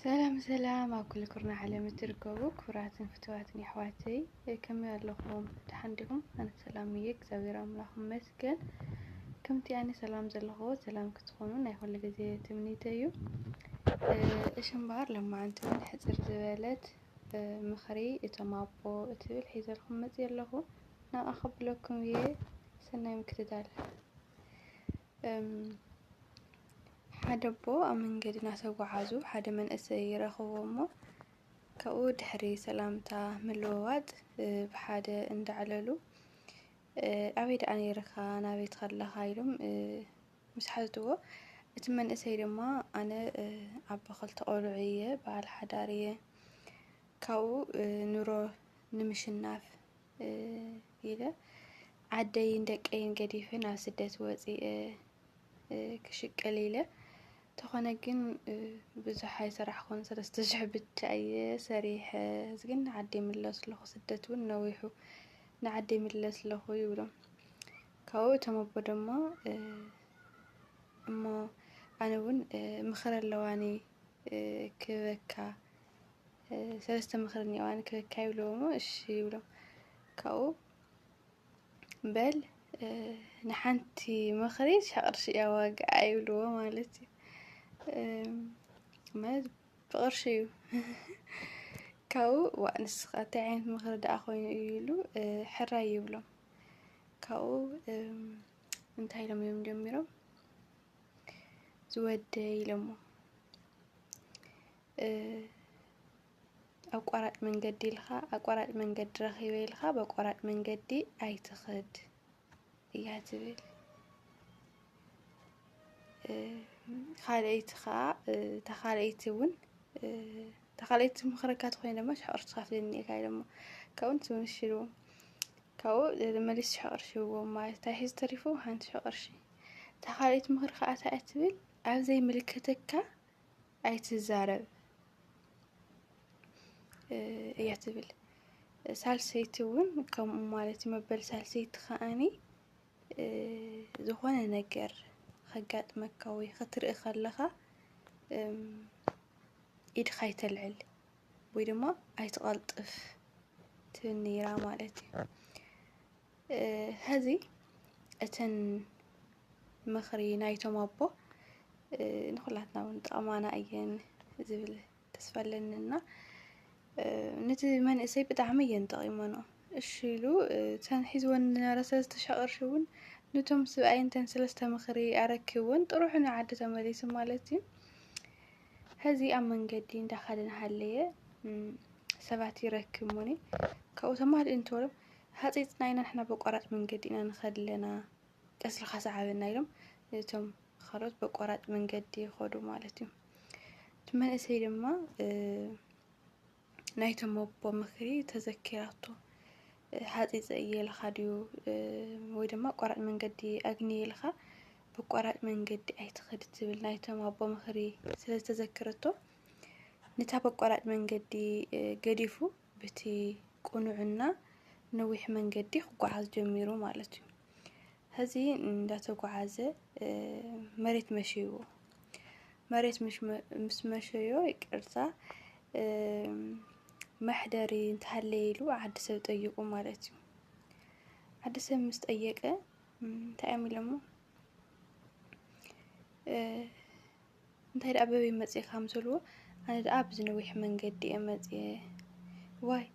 سلام أكل كرنا على متركوب كراتن فتواتني حواتي كم لهم تحندهم أنا سلامية زويرة ملاهم مسكن كم تياني سلام زلهو سلام كتخونون يقول جزية تمنيتيو إيش مبار لما أنتم حزر زبالت مخري إتمابو تبل حيزر خمس يلهو نا أخب لكم يه سنة مكتدال حدا بو أمن قدنا سوى عزو حدا من أسير أخوه كأو دحري سلامتا ملوات بحدا اندعللو أبيد أني رخا أنا بيت خلا خايلم مش حدوه أتمنى أسير ما أنا عب خلت أولوية بالحدارية كأو نرو نمشي الناف إلى عدين دك أين قديفة ناس سدت وزي كشك قليلة تخنقين بزحاي سرح خون سرستجعبت أي سريح زين نعدي من اللص له سدتون نويحو نعدي من اللص له يقولون كاو تمبر ما أما أنا ون مخر اللواني كذكا سلسة مخرني وأنا كذكا يقولون إيش يقولون كاو بل نحنتي مخري شعرش يا واقع يقولون مالتي ما بغرشيو كاو وأنس قاطعين مخرد أخوين يقولوا حرا يبلو كاو انتهي لما يوم جميرو زود يلمو أقرأت من قدي لها أقرأت من قد رخيبي لها بقرأت من قدي أي تخد يعتبر خاليت خا تخاليتون تخاليت مخرجات خوينا ما شعر تخاف لني كايلمو كونت مشيرو كاو لما ليش شعر شو ما تحس تعرفوا هانت شعر شي تخاليت مخرجات أتبل أو زي ملكتك أي تزارب يعتبل سالسيتون كم مالتي مبل سالسيت خاني زخونة نجر خجات مكوي خطر إخلها إيد خيط العل ويدما أيتقلطف تنيرا مالتي هذه أتن مخري نايتو مابو نخلاتنا ونت أمانة أيين زبل تسفلننا نتي من إسيب دعميا تقيمنا الشيلو تنحيزون رسالة تشعر شون نتم سبعين تنسلسة مخري أركبون تروحنا عادة ماليس مالتي هذه أمن قدين دخلنا حلية سبعتي ركبوني كأوتما الانتورم هذه تناينا إحنا بقرات من قدينا نخلينا كسر خاص عابنا يلم نتم خلاص بقرات من قدي خدو مالتي تمن أسير ما نايتم أبو مخري تذكراته هذه زي الخديو ويدما قرات من قدي أغني لها بقرات من قدي أي تخدت بالنايتم أبو مخري سلسة تذكرته نتابع قرات من قدي قديفو بتي قنوعنا نويح من قدي قعاز جميرو مالتي هذه نداتو قعازة مريت مشيو مريت مش مشيو يكرتا محدري انتهاليلو عاد سو طيقو مالتي عاد سو مستطيقه تعمل لمو انتي دابي مصي خامسلو أنا داب زنويح من قدي أمزي واي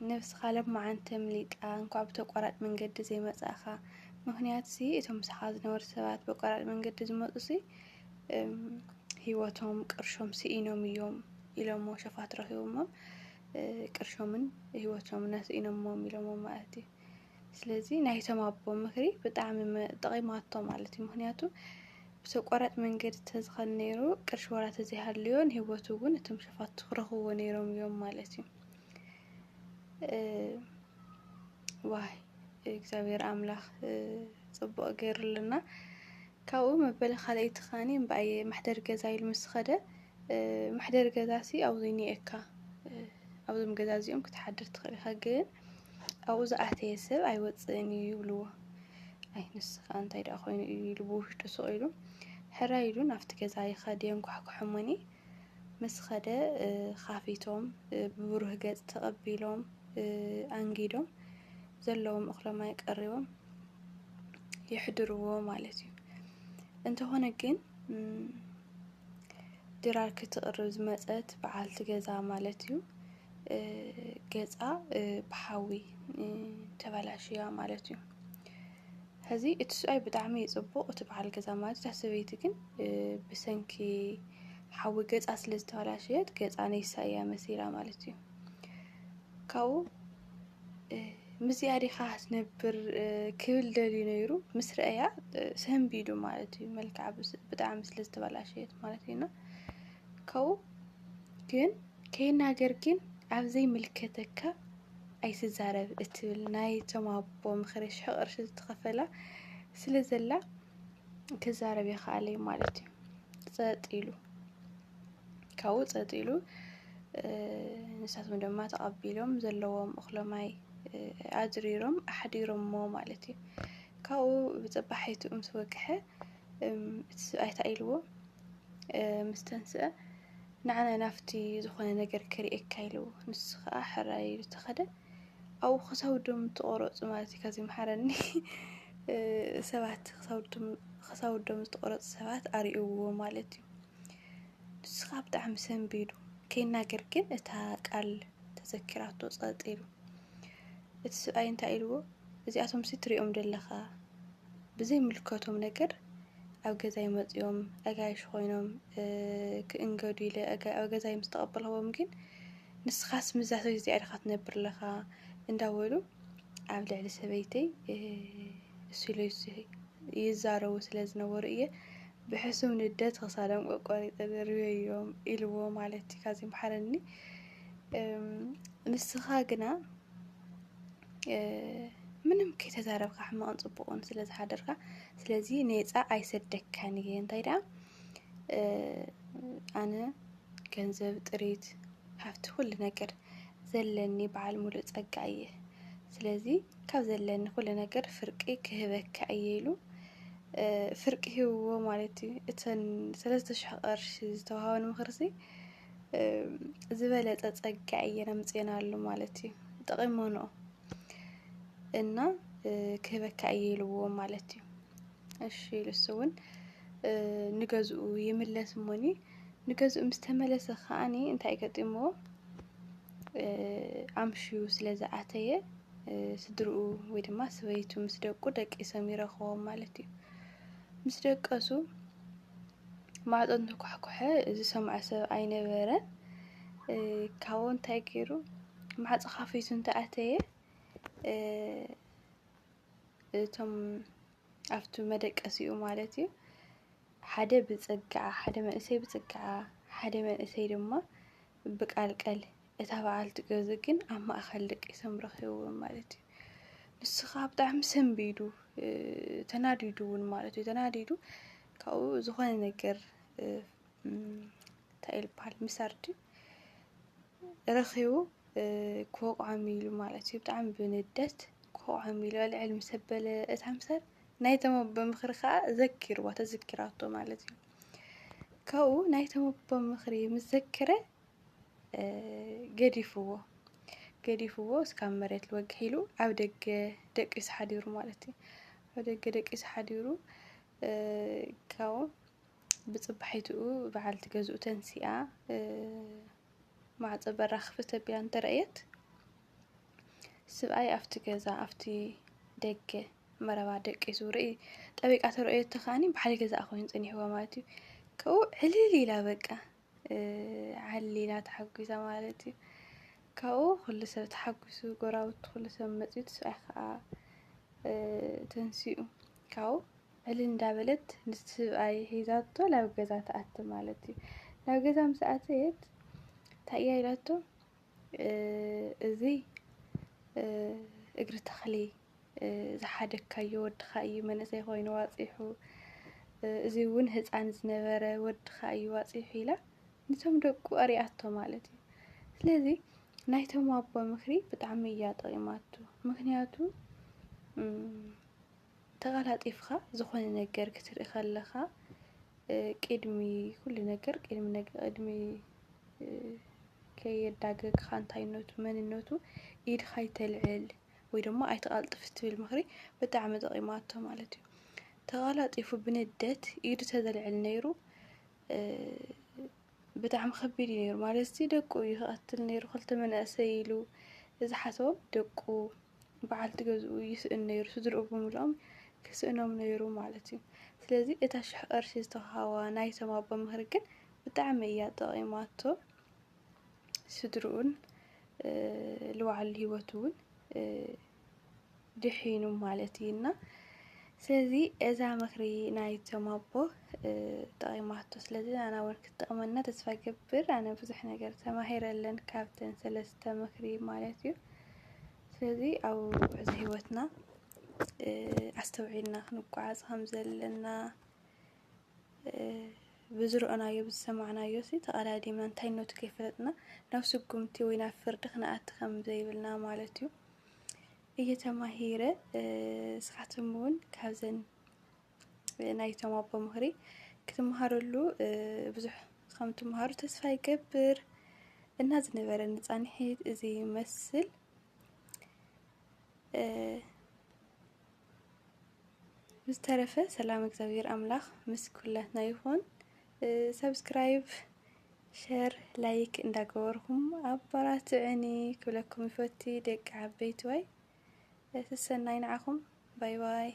نفس خالب مع أنت مليت أنكو عبتو قرات من قد زي مساخا مهنيات سي إتهم سحاز نور سبات بقرات من قد زي مقصي هيواتهم قرشهم سئينهم يوم إلى مو شفات رهيوم قرشهم هيواتهم ناس إنهم إلى مو ماتي سلازي نايتهم أبو مخري بتعمل تقيماتهم مالتي مهنياتو بسو قرات من قد تزخل نيرو قرش ورا تزيها الليون هيواتوون إتهم شفات رهو نيرهم يوم مالتي واي እግዚአብሔር አምላኽ ጽቡቕ ገይሩልና ካብኡ መበለ ካልአይቲ ኻኒ እምበኣየ ማሕደር ገዛ ኢሉ ምስ ኸደ ማሕደር ገዛሲ ኣብዙ ኒኤካ ኣብዞም ገዛ እዚኦም ክትሓድር ትኽእል ኢኻ ግን ኣብኡ ዝኣተየ ሰብ ኣይወፅእን እዩ ይብልዎ ኣይ ንስኻ እንታይ ደኣ ኮይኑ እዩ ኢሉ ብውሽጡ ስቕ ኢሉ ሕራ ኢሉ ናብቲ ገዛ ይኸድ የንኳሕኩሖሞኒ ምስ ኸደ ኻፊቶም ብብሩህ ገጽ ተቐቢሎም ኣንጊዶም ዘለዎም እኽሎማይ ቀሪቦም ይሕድርዎ ማለት እዩ። እንተኾነ ግን ድራር ክትቕርብ ዝመጸት በዓልቲ ገዛ ማለት እዩ ገጻ ብሓዊ ተበላሽያ ማለት እዩ። ሕዚ እቲ ሰብኣይ ብጣዕሚ ይጽቡቕ እቲ በዓል ገዛ ማለት እታ ሰበይቲ ግን ብሰንኪ ሓዊ ገጻ ስለ ዝተበላሸየት ገጻ ነይሳ እያ መሲላ ማለት እዩ። ካብኡ ምስኣ ዲኻ ትነብር ክብል ደልዩ ነይሩ ምስ ረአያ ሰንቢዱ ማለት እዩ መልክዓ ብጣዕሚ ስለ ዝተበላሸየት ማለት እዩና ካብኡ ግን ከይናገር ግን ኣብ ዘይምልከተካ ኣይትዛረብ እትብል ናይ እቶም ኣቦ ምኽሪ ሽሕ ቅርሺ ዝተኸፈላ ስለ ዘላ ክዛረብ ይኸኣለይ ማለት እዩ። ጸጥ ኢሉ ካብኡ ጸጥ ኢሉ ንሳቶም ድማ ተቐቢሎም ዘለዎም እኽሎማይ ኣድሪሮም ኣሕዲሮሞ ማለት እዩ። ካብኡ ብጽባሒቱ ምስ ወግሐ እቲ ሰብኣይ እንታይ ኢልዎ ምስ ተንስአ ንዓና ናፍቲ ዝኾነ ነገር ከሪአካ ኢልዎ ንሱ ከዓ ሕራይ ኢሉ ተኸደ ኣብኡ ክሳውዶም ተቖረፁ ማለት እዩ። ከዚ መሓረኒ ሰባት ክሳውዶም ዝተቖረፁ ሰባት ኣሪእዎ ማለት እዩ። ንሱ ከዓ ብጣዕሚ ሰንቢዱ ከይናገር ግን እታ ቃል ተዘኪራቶ ጸጥ ኢሉ እቲ ሰብኣይ እንታይ ኢልዎ እዚኣቶም ትሪኦም ዘለኻ ብዘይምልከቶም ነገር ኣብ ገዛይ መጺኦም ኣጋይሽ ኮይኖም ክእንገዱ ኢለ ኣብ ገዛይ ምስ ተቐበልኽዎም ግን ንስኻስ ምዛ ሰበይቲ እዚኣ ዲኻ ትነብር ለኻ እንዳበሉ ኣብ ልዕሊ ሰበይተይ እሱ ኢሉ ይዛረቡ ስለ ዝነበሩ እየ ብሕሱም ንደት ክሳዶም ቆሪፀ ርበዮም ኢልዎ ማለት እዩ። ካዚ መሓረኒ ንስኻ ግና ምንም ከይተዛረብካ ሕማቕን ጽቡቕን ስለ ዝሓደርካ ስለዚ ነፃ ኣይሰደካን እየ እንታይ ደኣ ኣነ ገንዘብ ጥሪት ሃፍቲ ኩሉ ነገር ዘለኒ በዓል ሙሉእ ጸጋ እየ ስለዚ ካብ ዘለኒ ኩሉ ነገር ፍርቂ ክህበካ እየ ኢሉ ፍርቂ ሂብዎ ማለት እዩ። እተን 3000 ቅርሺ ዝተዋሃበን ምኽርሲ ዝበለጸ ጸጋ እየ ነምጽአናሉ ማለት እዩ። ጠቒሞኖኦ እና ክህበካ እየ ኢልዎ ማለት እዩ። እሺ ኢሉ እሱ እውን ንገዝኡ ይምለስ እሞኒ ንገዝኡ ምስ ተመለሰ ኸዓኒ እንታይ ገጢምዎ ኣምሽዩ ስለ ዝኣተየ ስድርኡ ወይ ድማ ሰበይቱ ምስ ደቁ ደቂሶም ይረኽቦም ማለት እዩ። ምስ ደቀሱ ማዕፆ እንተኳሕኩሐ ዝሰምዖ ሰብ ኣይነበረን። ካብኡ እንታይ ገይሩ ማዕፆ ኸፊቱ እንተኣተየ እቶም ኣፍቱ መደቀሲኡ ማለት እዩ ሓደ ብጽጋዓ ሓደ መንእሰይ ብጽጋዓ ሓደ መንእሰይ ድማ ብቃልቀል እታ በዓልቲ ገዛ ግን ኣብ ማእኸል ደቂሶም ረኺብዎም ማለት እዩ። ንሱ ከዓ ብጣዕሚ ሰንቢዱ ተናዲዱ እውን ማለት እዩ ተናዲዱ ካብኡ ዝኾነ ነገር እንታይ ይበሃል ምሳርዲ ረኺቡ ክወቕዖም ኢሉ ማለት እዩ ብጣዕሚ ብንደት ክወቕዖም ኢሉ ኣልዕል ምስ ኣበለ እታ ምሳር ናይቶም ኣቦ ምኽሪ ከዓ ዘኪርዋ ተዘኪራቶ ማለት እዩ። ካብኡ ናይቶም ኣቦ ምኽሪ ምስ ዘከረ ገዲፍዎ እስካብ መሬት ልወግሕ ኢሉ ኣብ ደገ ደቂሱ ሓዲሩ ማለት እዩ። ኣብ ደገ ደቂሱ ሓዲሩ ካብኡ ብጽባሒትኡ በዓልቲ ገዝኡ ተንሲኣ ማዕፆ በራ ክፍት ኣቢላ እንተረአየት ሰብኣይ ኣፍቲ ገዛ ኣፍቲ ደገ መረባ ደቂሱ ርኢ ጠቢቃ ተረአየቶ ኸዓኒ በዓል ገዛ ኮይኑ ፀኒሕዋ ማለት እዩ። ካብኡ ዕልል ኢላ በቃ ዓሊላ ተሓጒሳ ማለት እዩ። ካብኡ ኩሉ ሰብ ተሓጒሱ ጎራብቲ ኩሉ ሰብ መፂኡ እቲ ሰብኣይ ከዓ ተንሲኡ ካብኡ ዕልል እንዳበለት ነቲ ሰብኣይ ሒዛቶ ናብ ገዛ ተኣቱ ማለት እዩ። ናብ ገዛ ምስ ኣተየት እንታይ እያ ኢላቶ እዚ እግሪ ተኽሊ ዝሓደካዮ ወድኻ እዩ መንእሰይ ኮይኑ ዋፂሑ እዚ እውን ህፃን ዝነበረ ወድኻ እዩ ዋፂሑ ኢላ ነቶም ደቁ ኣሪኣቶ ማለት እዩ። ስለዚ ናይቶም ኣቦ ምኽሪ ብጣዕሚ እያ ጠቒማቶ ምክንያቱ ተቐላጢፍካ ዝኾነ ነገር ክትርኢ ከለኻ ቅድሚ ኩሉ ነገር ቅድሚ ከየዳገግ ካንታይነቱ መንነቱ ኢድኻ ይተልዕል ወይ ደግሞ ኣይተቃልጥፍ ትብል ምኽሪ ብጣዕሚ ጠቂማቶ ማለት እዩ ተቃላጢፉ ብንደት ኢዱ ተዘልዕል ነይሩ ብጣዕሚ ከቢድ እዩ ነይሩ ማለት ደቁ ይኸትል ነይሩ ክልተ መናእሰይ ኢሉ ዝሓሰቦም ደቁ በዓልቲ ገዝኡ ይስእን ነይሩ ስድርኡ ብምልኦም ክስእኖም ነይሩ ማለት እዩ ስለዚ እታ ሽሕ ቅርሺ ዝተውሃባ ናይቶም ኣቦ ምኽሪ ግን ብጣዕሚ እያ ጠቂማቶ ስድርኡን ልባዕሉ ሂወቱ እውን ድሒኑ ማለት እዩና ስለዚ እዛ ምኽሪ ናይቶም ኣቦ ጠቂማቶ ስለዚ ኣነ እውን ክትጠቅመና ተስፋ ይገብር ኣነ ብዙሕ ነገር ተማሂረ ኣለኒ ካብተን ሰለስተ ምኽሪ ማለት እዩ ስለዚ ኣብ ውዕዘ ሂወትና ኣስተውዒልና ክንጓዓዝ ከም ዘለና ብዝረአናዮ ብዝሰማዕናዮ ተቀዳዲምና እንታይነቱ ከይፈለጥና ናብ ስጉምቲ ወይ ናብ ፍርዲ ክንኣቱ ከም ዘይብልና ማለት እዩ እየተማሂረ ንስኻትኩም እውን ካብዘን ናይቶም ኣቦ ምኽሪ ክትመሃረሉ ብዙሕ ከም ትመሃሩ ተስፋ ይገብር እና ዝነበረኒ ፃንሒት እዚ ይመስል ብዝተረፈ ሰላም እግዚአብሔር ኣምላኽ ምስ ኩላትና ይኹን ሰብስክራይብ ሸር ላይክ እንዳገበርኩም ኣበራትዕኒ ክብለኩም ይፈቲ ደቂ ዓበይቲ ወይ ተሰናይ ንዓኹም ባይ ባይ